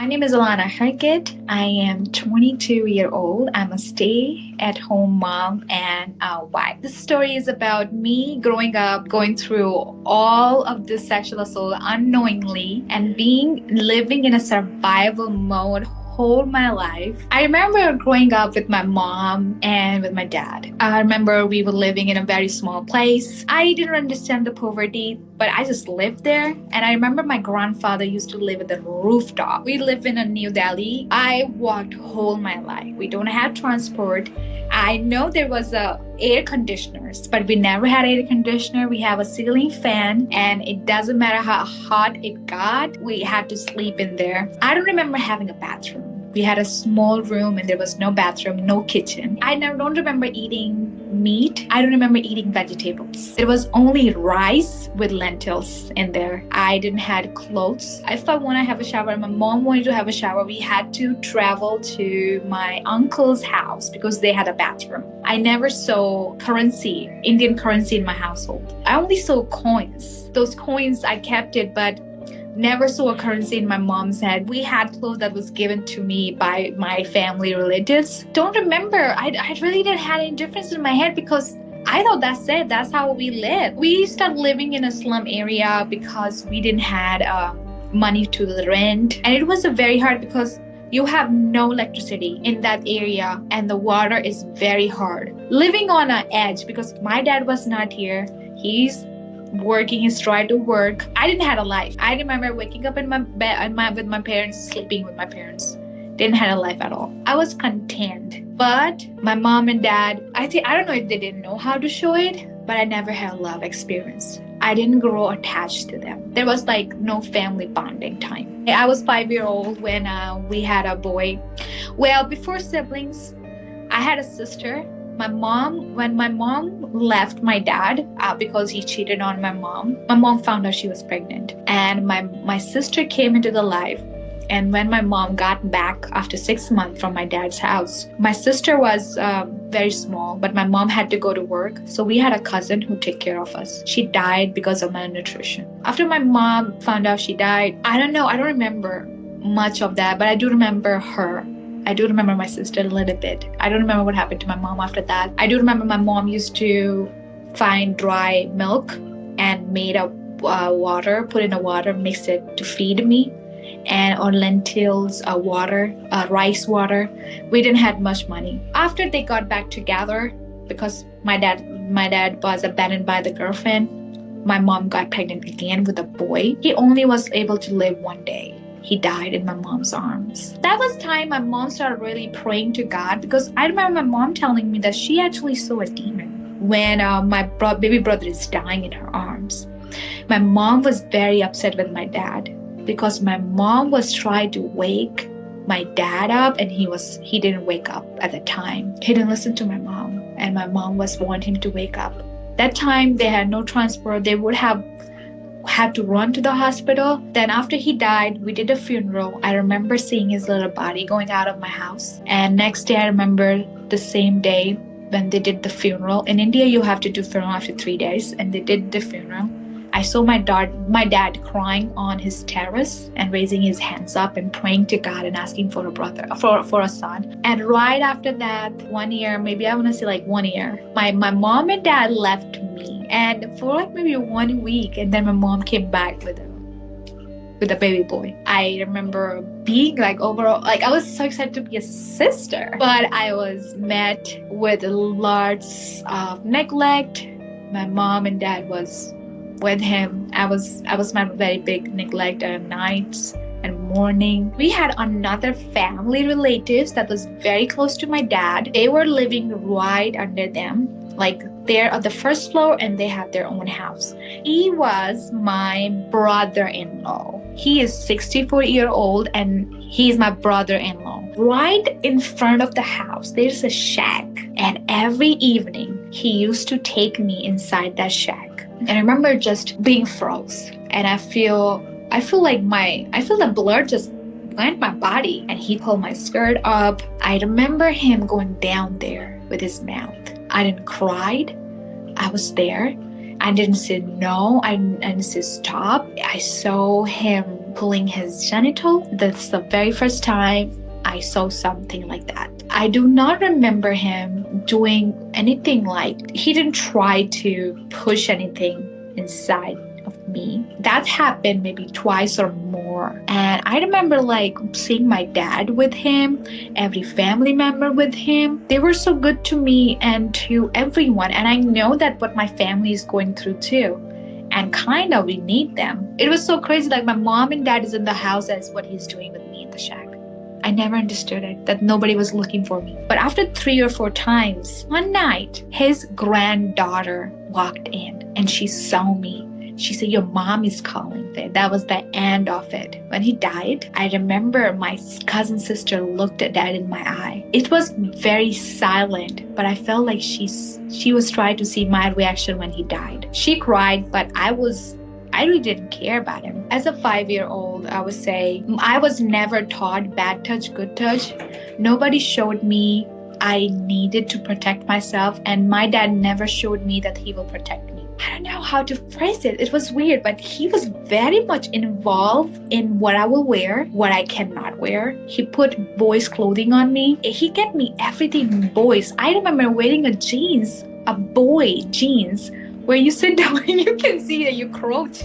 My name is Alana Hergert. I am 22-year-old. I'm a stay-at-home mom and a wife. This story is about me growing up, going through all of this sexual assault unknowingly and living in a survival mode whole my life. I remember growing up with my mom and with my dad. I remember we were living in a very small place. I didn't understand the poverty, but I just lived there. And I remember my grandfather used to live at the rooftop. We live in a New Delhi. I walked whole my life. We don't have transport. I know there was air conditioners, but we never had air conditioner. We have a ceiling fan, and it doesn't matter how hot it got, we had to sleep in there. I don't remember having a bathroom. We had a small room and there was no bathroom, no kitchen. Don't remember eating meat. I don't remember eating vegetables. It was only rice with lentils in there. I didn't have clothes. If I want to have a shower, my mom wanted to have a shower, we had to travel to my uncle's house because they had a bathroom. I never saw currency, Indian currency in my household. I only saw coins. Those coins, I kept it, but never saw a currency in my mom's head. We had clothes that was given to me by my family relatives. Don't remember. I really didn't have any difference in my head because I thought that's it. That's how we live. We started living in a slum area because we didn't had money to the rent. And it was very hard because you have no electricity in that area and the water is very hard. Living on an edge because my dad was not here. He's working, he's trying to work. I didn't have a life. I remember waking up in my bed with my parents, sleeping with my parents. Didn't have a life at all. I was content. But my mom and dad, I don't know if they didn't know how to show it, but I never had a love experience. I didn't grow attached to them. There was no family bonding time. I was 5-year-old when we had a boy. Well, before siblings, I had a sister. When my mom left my dad because he cheated on my mom found out she was pregnant. And my sister came into the life. And when my mom got back after 6 months from my dad's house, my sister was very small, but my mom had to go to work. So we had a cousin who took care of us. She died because of malnutrition. After my mom found out she died, I don't remember much of that, but I do remember her. I do remember my sister a little bit. I don't remember what happened to my mom after that. I do remember my mom used to find dry milk and made up water, put in a water, mix it to feed me, or lentils, rice water. We didn't have much money. After they got back together, because my dad was abandoned by the girlfriend, my mom got pregnant again with a boy. He only was able to live 1 day. He died in my mom's arms. That was time my mom started really praying to God because I remember my mom telling me that she actually saw a demon when my baby brother is dying in her arms. My mom was very upset with my dad because my mom was trying to wake my dad up and he didn't wake up at the time. He didn't listen to my mom and my mom was wanting him to wake up. That time they had no transport. They would have had to run to the hospital. Then after he died, we did a funeral. I remember seeing his little body going out of my house. And next day, I remember the same day when they did the funeral. In India, you have to do funeral after 3 days, and they did the funeral. I saw my dad crying on his terrace and raising his hands up and praying to God and asking for a son. And right after that, 1 year, maybe I want to say 1 year, my mom and dad left me. And for maybe 1 week, and then my mom came back with a baby boy. I remember being overall, I was so excited to be a sister, but I was met with lots of neglect. My mom and dad was with him. I was my very big neglect at nights and morning. We had another family relatives that was very close to my dad. They were living right under them. They're on the first floor and they have their own house. He was my brother-in-law. He is 64-year-old and he's my brother-in-law. Right in front of the house, there's a shack. And every evening, he used to take me inside that shack. And I remember just being froze. And I feel the blood just went my body. And he pulled my skirt up. I remember him going down there with his mouth. I didn't cry. I was there. I didn't say no. I didn't say stop. I saw him pulling his genital. That's the very first time I saw something like that. I do not remember him doing anything like, he didn't try to push anything inside of me. That happened maybe twice or more. And I remember like seeing my dad with him, every family member with him. They were so good to me and to everyone. And I know that what my family is going through too. And kind of we need them. It was so crazy, like my mom and dad is in the house, as what he's doing with me in the shack. I never understood it, that nobody was looking for me. But after 3 or 4 times, one night, his granddaughter walked in and she saw me. She said, your mom is calling. That was the end of it. When he died, I remember my cousin sister looked at dad in my eye. It was very silent, but I felt like she was trying to see my reaction when he died. She cried, but I really didn't care about him. As a 5-year-old, I would say I was never taught bad touch, good touch. Nobody showed me I needed to protect myself, and my dad never showed me that he will protect me. I don't know how to phrase it. It was weird, but he was very much involved in what I will wear, what I cannot wear. He put boys' clothing on me. He get me everything boys. I remember wearing a boy jeans, where you sit down and you can see that you crouch.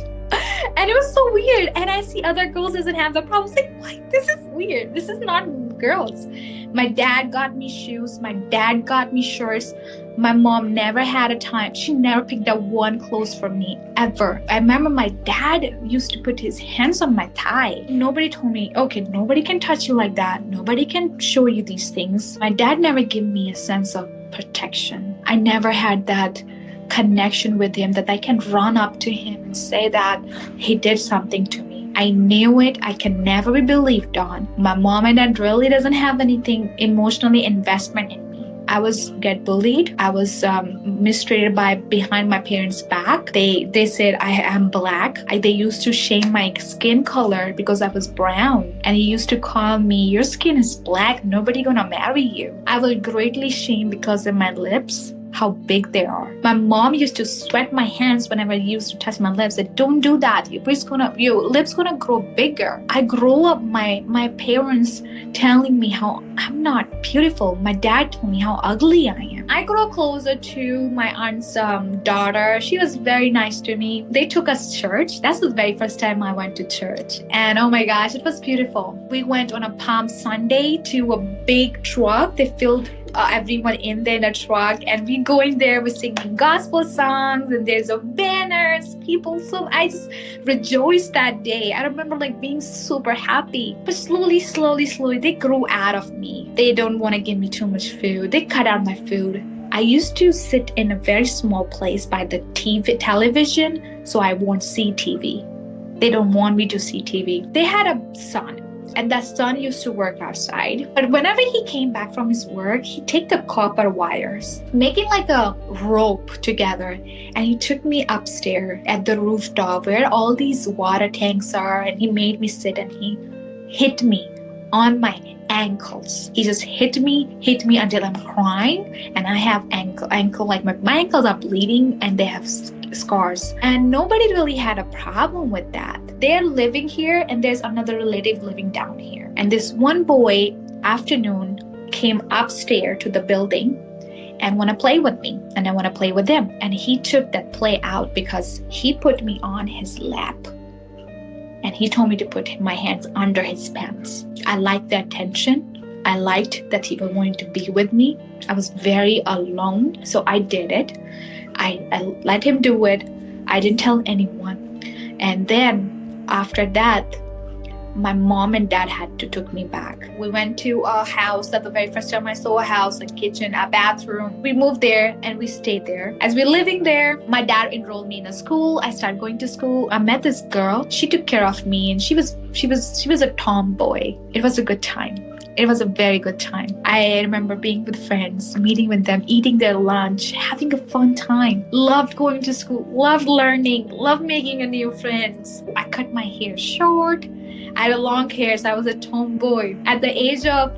And it was so weird. And I see other girls doesn't have the problem. I was like, what? This is weird. This is not girls. My dad got me shoes. My dad got me shirts. My mom never had a time. She never picked up one clothes for me, ever. I remember my dad used to put his hands on my thigh. Nobody told me, okay, nobody can touch you like that. Nobody can show you these things. My dad never gave me a sense of protection. I never had that connection with him that I can run up to him and say that he did something to me. I knew it. I can never be believed on. My mom and dad really doesn't have anything emotionally investment in me. I was get bullied. I was mistreated behind my parents' back. They said I am black. They used to shame my skin color because I was brown. And he used to call me, your skin is black. Nobody gonna marry you. I was greatly shamed because of my lips, how big they are. My mom used to sweat my hands whenever I used to touch my lips. Said, don't do that. Your lips gonna grow bigger. I grew up my parents telling me how I'm not beautiful. My dad told me how ugly I am. I grew closer to my aunt's daughter. She was very nice to me. They took us to church. That's the very first time I went to church. And oh my gosh, it was beautiful. We went on a Palm Sunday to a big truck. They filled everyone in there in a truck, and we going there, we're singing gospel songs, and there's a banners, people. So I just rejoiced that day. I remember like being super happy. But slowly, they grew out of me. They don't want to give me too much food. They cut out my food. I used to sit in a very small place by the television, so I won't see TV. They don't want me to see TV. They had a son, and that son used to work outside. But whenever he came back from his work, he'd take the copper wires, making like a rope together, and he took me upstairs at the rooftop where all these water tanks are, and he made me sit, and he hit me on my ankles. He just hit me until I'm crying, and I have ankle like my ankles are bleeding and they have scars. And nobody really had a problem with that. They're living here, and there's another relative living down here. And this one boy afternoon came upstairs to the building and want to play with me, and I want to play with him. And he took that play out because he put me on his lap. And he told me to put my hands under his pants. I liked the attention. I liked that he was wanting to be with me. I was very alone, so I did it. I let him do it. I didn't tell anyone. And then after that, my mom and dad had to took me back. We went to a house. That's the very first time I saw a house, a kitchen, a bathroom. We moved there and we stayed there. As we're living there, my dad enrolled me in a school. I started going to school. I met this girl. She took care of me, and she was a tomboy. It was a good time. It was a very good time. I remember being with friends, meeting with them, eating their lunch, having a fun time. Loved going to school, loved learning, loved making a new friends. I cut my hair short. I had long hair, so I was a tomboy. At the age of,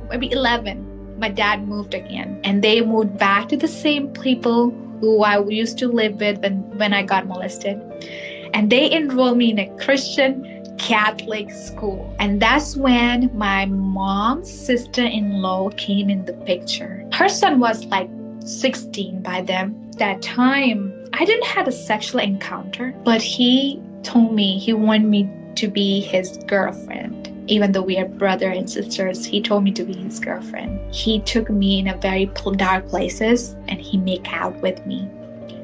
maybe 11, my dad moved again. And they moved back to the same people who I used to live with when I got molested. And they enrolled me in a Christian Catholic school. And that's when my mom's sister-in-law came in the picture. Her son was like 16 by then. That time, I didn't have a sexual encounter, but he told me he wanted me to be his girlfriend. Even though we are brother and sisters, he told me to be his girlfriend. He took me in a very dark places and he make out with me.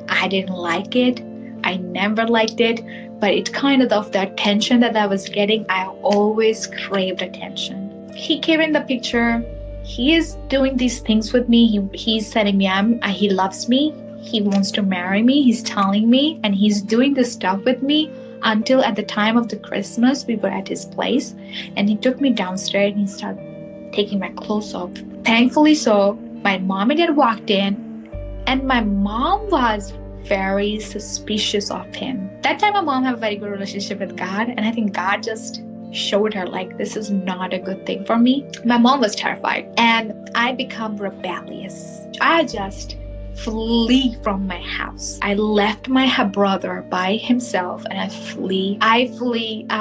I didn't like it. I never liked it, but it kind of the attention that I was getting, I always craved attention. He came in the picture. He is doing these things with me. He's telling me he loves me. He wants to marry me. He's telling me, and he's doing this stuff with me until at the time of the Christmas, we were at his place, and he took me downstairs and he started taking my clothes off. Thankfully so, my mom and dad walked in, and my mom was very suspicious of him. That time my mom had a very good relationship with God, and I think God just showed her like this is not a good thing for me. My mom was terrified, and I become rebellious. I just flee from my house. I left my brother by himself and I flee. I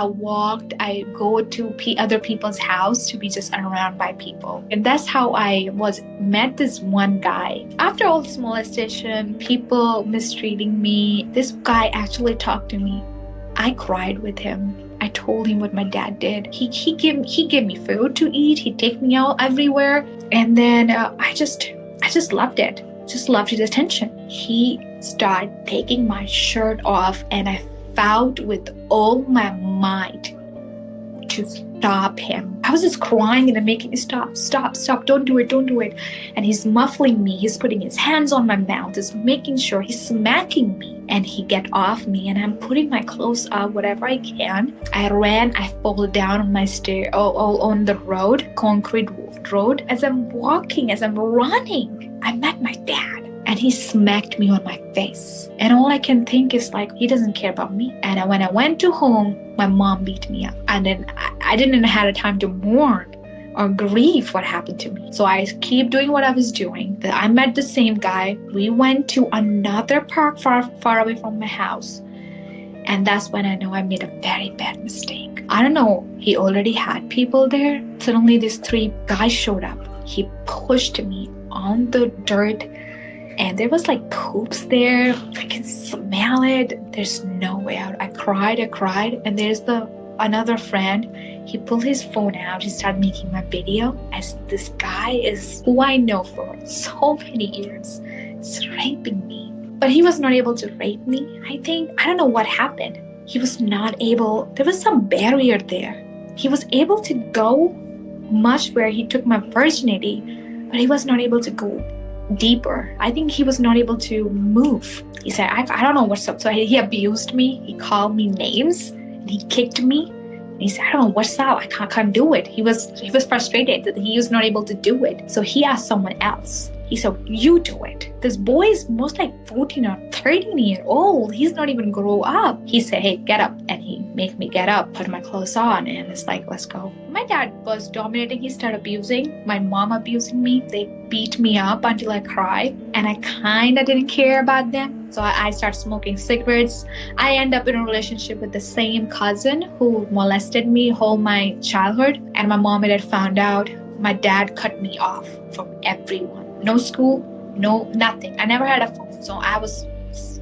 walked. I go to other people's house to be just around by people. And that's how I met this one guy. After all this molestation, people mistreating me, this guy actually talked to me. I cried with him. I told him what my dad did. He gave me food to eat. He'd take me out everywhere. And then I just loved it. Just loved his attention. He started taking my shirt off and I fought with all my might to stop him. I was just crying and making me stop, don't do it. And he's muffling me. He's putting his hands on my mouth. He's making sure he's smacking me. And he get off me and I'm putting my clothes up, whatever I can. I ran, I fall down on my stair, on the road, concrete road. As I'm running, I met my dad. And he smacked me on my face. And all I can think is like, he doesn't care about me. And when I went to home, my mom beat me up. And then I didn't have a time to mourn or grieve what happened to me. So I keep doing what I was doing. I met the same guy. We went to another park far away from my house. And that's when I know I made a very bad mistake. I don't know, he already had people there. Suddenly these 3 guys showed up. He pushed me on the dirt. And there was like poops there. I can smell it. There's no way out. I cried. And there's another friend. He pulled his phone out. He started making my video as this guy is who I know for so many years. Is raping me. But he was not able to rape me. I don't know what happened. He was not able. There was some barrier there. He was able to go much where he took my virginity, but he was not able to go deeper. I think he was not able to move. He said, I don't know what's up. So he abused me. He called me names and he kicked me. And he said, I don't know what's up. I can't do it. He was frustrated that he was not able to do it. So he asked someone else. He said, you do it. This boy is most like 14 or 13 years old. He's not even grow up. He said, hey, get up. And he made me get up, put my clothes on, and it's like, let's go. My dad was dominating. He started abusing. My mom abusing me. They beat me up until I cried. And I kind of didn't care about them. So I started smoking cigarettes. I end up in a relationship with the same cousin who molested me whole my childhood. And my mom had found out. My dad cut me off from everyone. No school, no nothing. I never had a phone, so I was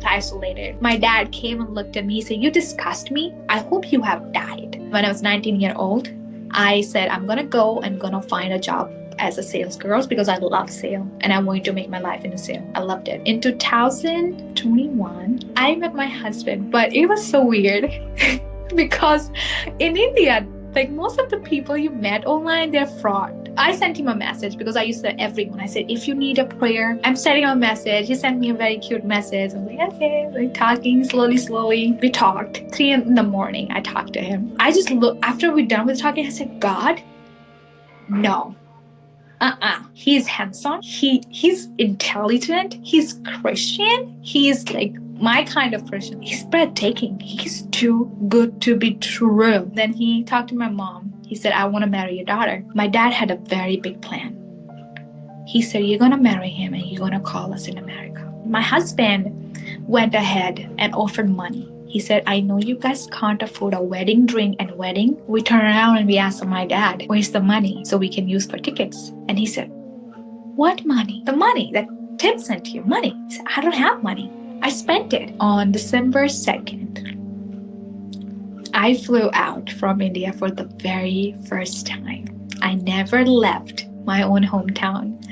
isolated. My dad came and looked at me. He said, you disgust me. I hope you have died. When I was 19 years old, I said, I'm going to go and going to find a job as a sales girl because I love sales and I wanted to make my life in a sale. I loved it. In 2021, I met my husband, but it was so weird because in India, like most of the people you met online, they're fraud. I sent him a message because I used to everyone. I said, if you need a prayer, I'm sending him a message. He sent me a very cute message. I was like, okay, like talking slowly. We talked. 3 a.m. I talked to him. I just looked, after we're done with talking, I said, God, no. He's handsome. He's intelligent. He's Christian. He's like my kind of person. He's breathtaking. He's too good to be true. Then he talked to my mom. He said, I want to marry your daughter. My dad had a very big plan. He said, you're going to marry him and you're going to call us in America. My husband went ahead and offered money He said, I know you guys can't afford a wedding drink and wedding. We turn around and we asked my dad, where's the money so we can use for tickets? And he said, what money? The money that Tim sent you, money. He said, I don't have money. I spent it. On December 2nd, I flew out from India for the very first time. I never left my own hometown.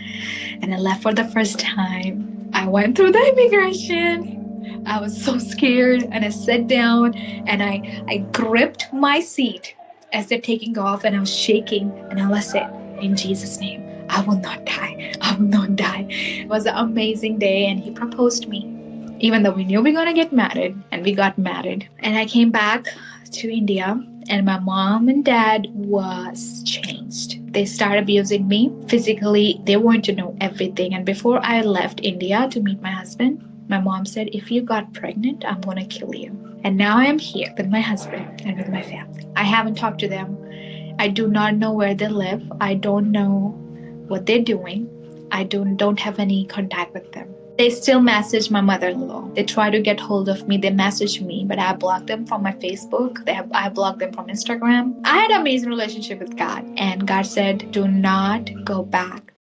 And I left for the first time. I went through the immigration. I was so scared, and I sat down and I gripped my seat as they're taking off, and I was shaking, and I said, in Jesus' name, I will not die. I will not die. It was an amazing day, and he proposed me. Even though we knew we were going to get married, and we got married. And I came back to India, and my mom and dad was changed. They started abusing me physically. They wanted to know everything. And before I left India to meet my husband, my mom said, if you got pregnant, I'm going to kill you. And now I am here with my husband and with my family. I haven't talked to them. I do not know where they live. I don't know what they're doing. I don't have any contact with them. They still message my mother-in-law. They try to get hold of me. They message me, but I blocked them from my Facebook. I blocked them from Instagram. I had an amazing relationship with God, and God said, do not go back